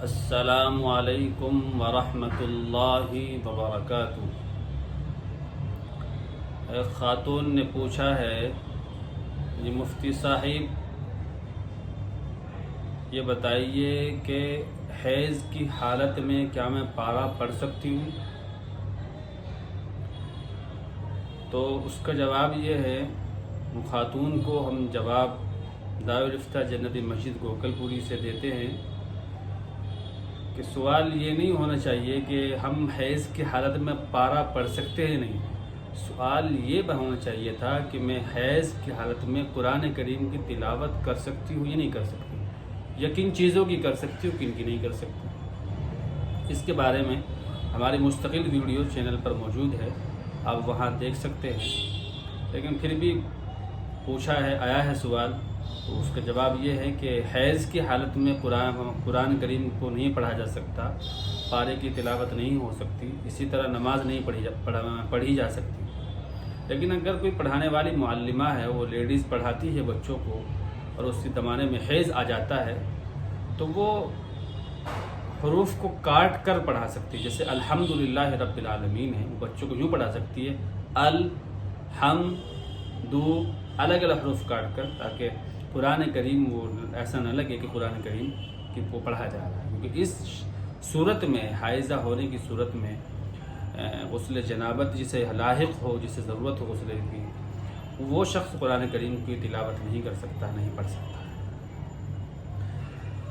السلام علیکم ورحمۃ اللہ وبرکاتہ۔ ایک خاتون نے پوچھا ہے، جی مفتی صاحب یہ بتائیے کہ حیض کی حالت میں کیا میں پارہ پڑھ سکتی ہوں؟ تو اس کا جواب یہ ہے، خاتون کو ہم جواب دارالفتہ جنتی مسجد گوکل پوری سے دیتے ہیں کہ سوال یہ نہیں ہونا چاہیے کہ ہم حیض کی حالت میں پارہ پڑھ سکتے ہیں نہیں، سوال یہ ہونا چاہیے تھا کہ میں حیض کی حالت میں قرآن کریم کی تلاوت کر سکتی ہوں یا نہیں کر سکتی، یا کن چیزوں کی کر سکتی ہوں کن کی نہیں کر سکتی۔ اس کے بارے میں ہماری مستقل ویڈیو چینل پر موجود ہے، آپ وہاں دیکھ سکتے ہیں، لیکن پھر بھی پوچھا ہے، آیا ہے سوال، تو اس کا جواب یہ ہے کہ حیض کی حالت میں قرآن کریم کو نہیں پڑھا جا سکتا، پارے کی تلاوت نہیں ہو سکتی، اسی طرح نماز نہیں پڑھی جا سکتی۔ لیکن اگر کوئی پڑھانے والی معلمہ ہے، وہ لیڈیز پڑھاتی ہے بچوں کو، اور اس کے زمانے میں حیض آ جاتا ہے، تو وہ حروف کو کاٹ کر پڑھا سکتی ہے، جیسے الحمدللہ رب العالمین ہے، وہ بچوں کو یوں پڑھا سکتی ہے الحمد، الگ الگ حروف کاٹ کر، تاکہ قرآن کریم وہ ایسا نہ لگے کہ قرآن کریم کہ وہ پڑھا جا رہا ہے، کیونکہ اس صورت میں، حائضہ ہونے کی صورت میں غسل جنابت جسے لاحق ہو، جسے ضرورت ہو غسل کی، وہ شخص قرآن کریم کی تلاوت نہیں کر سکتا، نہیں پڑھ سکتا۔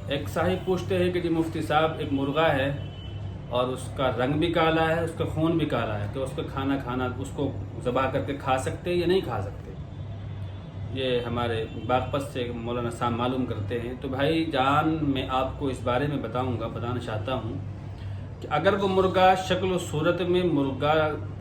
ایک صاحب پوچھتے ہیں کہ جی مفتی صاحب، ایک مرغا ہے اور اس کا رنگ بھی کالا ہے، اس کا خون بھی کالا ہے، تو اس کا کھانا اس کو ذبح کر کے کھا سکتے یا نہیں کھا سکتے؟ یہ ہمارے باغپت سے مولانا صاحب معلوم کرتے ہیں۔ تو بھائی جان، میں آپ کو اس بارے میں بتانا چاہتا ہوں کہ اگر وہ مرغا شکل و صورت میں مرغا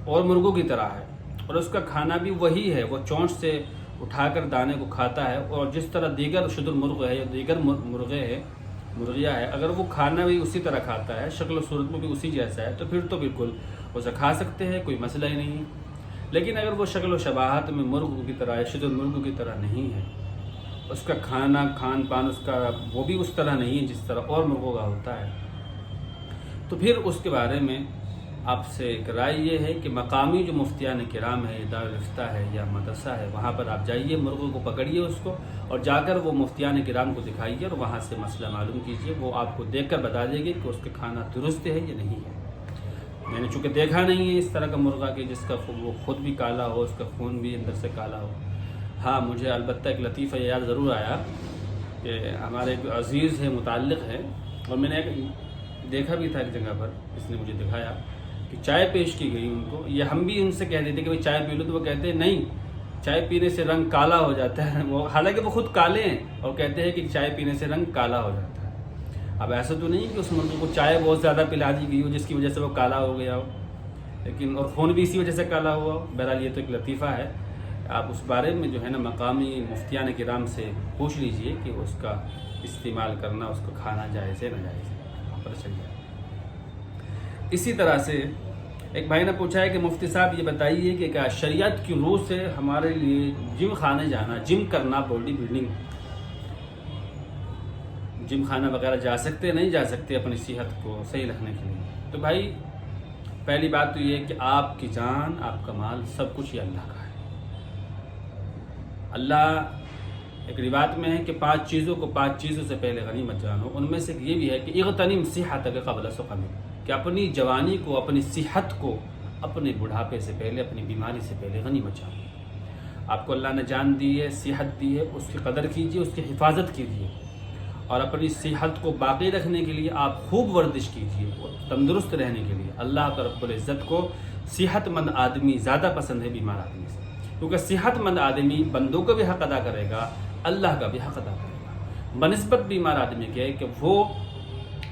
اور مرغوں کی طرح ہے، اور اس کا کھانا بھی وہی ہے، وہ چونچ سے اٹھا کر دانے کو کھاتا ہے، اور جس طرح دیگر شتر مرغ ہے یا دیگر مرغیاں ہے، اگر وہ کھانا بھی اسی طرح کھاتا ہے، شکل و صورت میں بھی اسی جیسا ہے، تو پھر تو بالکل اسے کھا سکتے ہیں، کوئی مسئلہ ہی نہیں۔ لیکن اگر وہ شکل و شباہت میں مرغ کی طرح ہے، شتر مرغ کی طرح نہیں ہے، اس کا کھان پان اس کا وہ بھی اس طرح نہیں ہے جس طرح اور مرغوں کا ہوتا ہے، تو پھر اس کے بارے میں آپ سے ایک رائے یہ ہے کہ مقامی جو مفتیان کرام ہے، دارالفتہ ہے یا مدرسہ ہے، وہاں پر آپ جائیے، مرغوں کو پکڑیے اس کو، اور جا کر وہ مفتیان کرام کو دکھائیے اور وہاں سے مسئلہ معلوم کیجیے، وہ آپ کو دیکھ کر بتا دے گی کہ اس کا کھانا درست ہے یا نہیں ہے۔ میں نے چونکہ دیکھا نہیں ہے اس طرح کا مرغا کہ جس کا وہ خود بھی کالا ہو، اس کا خون بھی اندر سے کالا ہو۔ ہاں، مجھے البتہ ایک لطیفہ یاد ضرور آیا کہ ہمارے ایک عزیز ہے، متعلق ہے، اور میں نے دیکھا بھی تھا ایک جگہ پر، اس نے مجھے دکھایا کہ چائے پیش کی گئی ان کو، یہ ہم بھی ان سے کہہ دیتے کہ بھائی چائے پی لو، تو وہ کہتے ہیں نہیں، چائے پینے سے رنگ کالا ہو جاتا ہے، وہ حالانکہ وہ خود کالے ہیں اور کہتے ہیں کہ چائے پینے سے رنگ کالا ہو جاتا ہے۔ اب ایسا تو نہیں کہ اس مرغے کو چائے بہت زیادہ پلا دی گئی ہو جس کی وجہ سے وہ کالا ہو گیا ہو، لیکن اور خون بھی اسی وجہ سے کالا ہوا ہو۔ بہرحال یہ تو ایک لطیفہ ہے، آپ اس بارے میں جو ہے نا مقامی مفتیان کرام سے پوچھ لیجئے کہ اس کا استعمال کرنا، اس کو کھانا جائز ہے ناجائز ہے، وہاں پر چل جائے۔ اسی طرح سے ایک بھائی نے پوچھا ہے کہ مفتی صاحب یہ بتائیے کہ کیا شریعت کی روح سے ہمارے لیے جم خانے جانا، جم کرنا، باڈی بلڈنگ، جم خانہ وغیرہ جا سکتے نہیں جا سکتے اپنی صحت کو صحیح رکھنے کے لیے؟ تو بھائی پہلی بات تو یہ ہے کہ آپ کی جان، آپ کا مال، سب کچھ یہ اللہ کا ہے۔ اللہ ایک روایت میں ہے کہ 5 چیزوں سے پہلے غنیمت جانو، ان میں سے یہ بھی ہے کہ اغتنم صحتک قبل سقمک، کہ اپنی جوانی کو، اپنی صحت کو اپنے بڑھاپے سے پہلے، اپنی بیماری سے پہلے غنیمت جانو۔ آپ کو اللہ نے جان دی ہے، صحت دی ہے، اس کی قدر کیجیے، اس کی حفاظت کیجیے، اور اپنی صحت کو باقی رکھنے کے لیے آپ خوب ورزش کیجیے، تندرست رہنے کے لیے۔ اللہ کا رب العزت کو صحت مند آدمی زیادہ پسند ہے بیمار آدمی سے، کیونکہ صحت مند آدمی بندوں کا بھی حق ادا کرے گا، اللہ کا بھی حق ادا کرے گا، بنسبت بیمار آدمی کے کہ وہ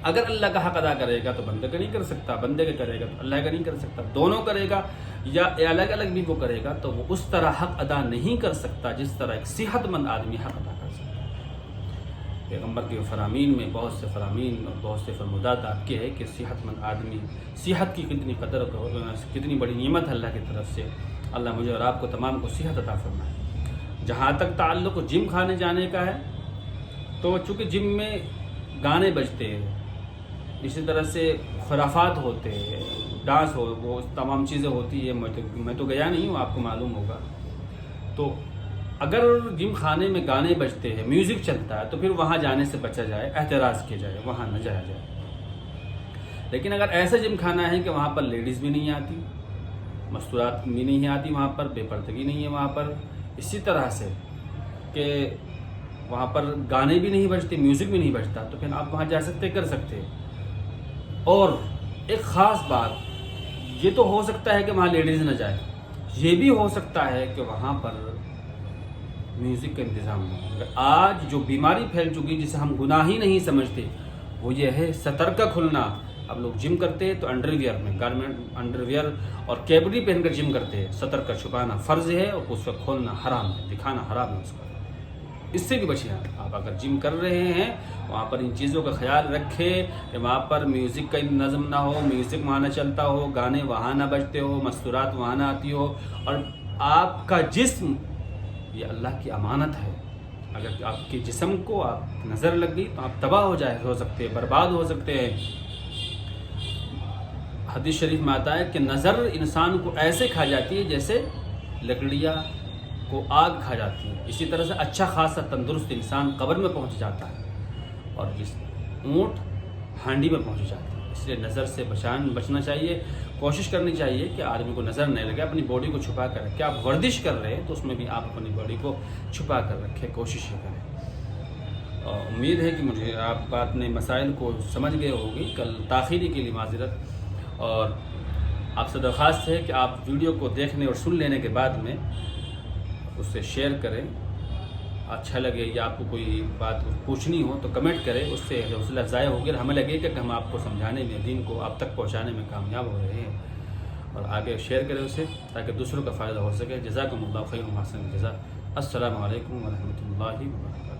اگر اللہ کا حق ادا کرے گا تو بندے کا نہیں کر سکتا، بندے کا کرے گا تو اللہ کا نہیں کر سکتا، دونوں کرے گا یا الگ الگ بھی وہ کرے گا تو وہ اس طرح حق ادا نہیں کر سکتا جس طرح ایک صحت مند آدمی حق ادا کر سکتا ہے۔ پیغمبر کے فرامین میں بہت سے فرامین اور بہت سے فرمودات آپ کے ہے کہ صحت مند آدمی، صحت کی کتنی قدر، کتنی بڑی نعمت ہے اللہ کی طرف سے۔ اللہ مجھے اور آپ کو تمام کو صحت عطا فرمائے۔ جہاں تک تعلق جم خانے جانے کا ہے، تو چونکہ جم میں گانے بجتے ہیں، اسی طرح سے خرافات ہوتے ہیں، ڈانس ہو، وہ تمام چیزیں ہوتی ہے. میں تو گیا نہیں ہوں، آپ کو معلوم ہوگا. تو اگر جم خانے میں گانے بجتے ہیں، میوزک چلتا ہے، تو پھر وہاں جانے سے بچا جائے، احتراز کیا جائے، وہاں نہ جایا جائے. لیکن اگر ایسا جم کھانا ہے کہ وہاں پر لیڈیز بھی نہیں آتی، مستورات بھی نہیں آتی، وہاں پر بے پردگی نہیں ہے وہاں پر، اسی طرح سے کہ وہاں پر گانے بھی نہیں بجتے، میوزک بھی نہیں بجتا، تو پھر آپ وہاں جا سکتے، کر سکتے. اور ایک خاص بات یہ تو ہو سکتا ہے کہ وہاں لیڈیز نہ جائے، یہ بھی ہو سکتا ہے کہ وہاں پر میوزک کا انتظام ہو. آج جو بیماری پھیل چکی جسے ہم گناہ ہی نہیں سمجھتے وہ یہ ہے سطر کا کھلنا. اب لوگ جم کرتے ہیں تو انڈر ویئر میں، گارمنٹ انڈر ویئر اور کیپری پہن کر جم کرتے ہیں. سطر کا چھپانا فرض ہے اور اس کا کھولنا حرام ہے، دکھانا حرام ہے. اس سے بھی بچیں. آپ اگر جم کر رہے ہیں وہاں پر ان چیزوں کا خیال رکھیں کہ وہاں پر میوزک کا نظم نہ ہو، میوزک وہاں نہ چلتا ہو، گانے وہاں نہ بجتے ہو، مستورات وہاں نہ آتی ہو. اور آپ کا جسم یہ اللہ کی امانت ہے. اگر آپ کے جسم کو آپ نظر لگ گئی تو آپ تباہ ہو سکتے ہیں، برباد ہو سکتے ہیں. حدیث شریف میں آتا ہے کہ نظر انسان کو ایسے کھا جاتی ہے جیسے لکڑیاں کو آگ کھا جاتی ہے. اسی طرح سے اچھا خاصا تندرست انسان قبر میں پہنچ جاتا ہے اور جس اونٹ ہانڈی میں پہنچ جاتی ہے. اس لیے نظر سے بچنا چاہیے. کوشش کرنی چاہیے کہ آدمی کو نظر نہیں لگے، اپنی باڈی کو چھپا کر رکھے. آپ ورزش کر رہے ہیں تو اس میں بھی آپ اپنی باڈی کو چھپا کر رکھیں، کوشش یہ کریں. امید ہے کہ مجھے آپ اپنے مسائل کو سمجھ گئے ہوگی. کل تاخیری کے لیے معذرت. اور آپ سے درخواست ہے کہ آپ ویڈیو کو دیکھنے اور سن لینے کے بعد میں اس سے شیئر کریں. اچھا لگے یا آپ کو کوئی بات پوچھنی ہو تو کمنٹ کریں. اس سے حوصلہ افزائی ہوگی اور ہمیں لگے کہ ہم آپ کو سمجھانے میں، دین کو آپ تک پہنچانے میں کامیاب ہو رہے ہیں. اور آگے شیئر کریں اسے تاکہ دوسروں کا فائدہ ہو سکے. جزاکم اللہ خیر و احسن الجزاء. السلام علیکم ورحمۃ اللہ وبرکاتہ.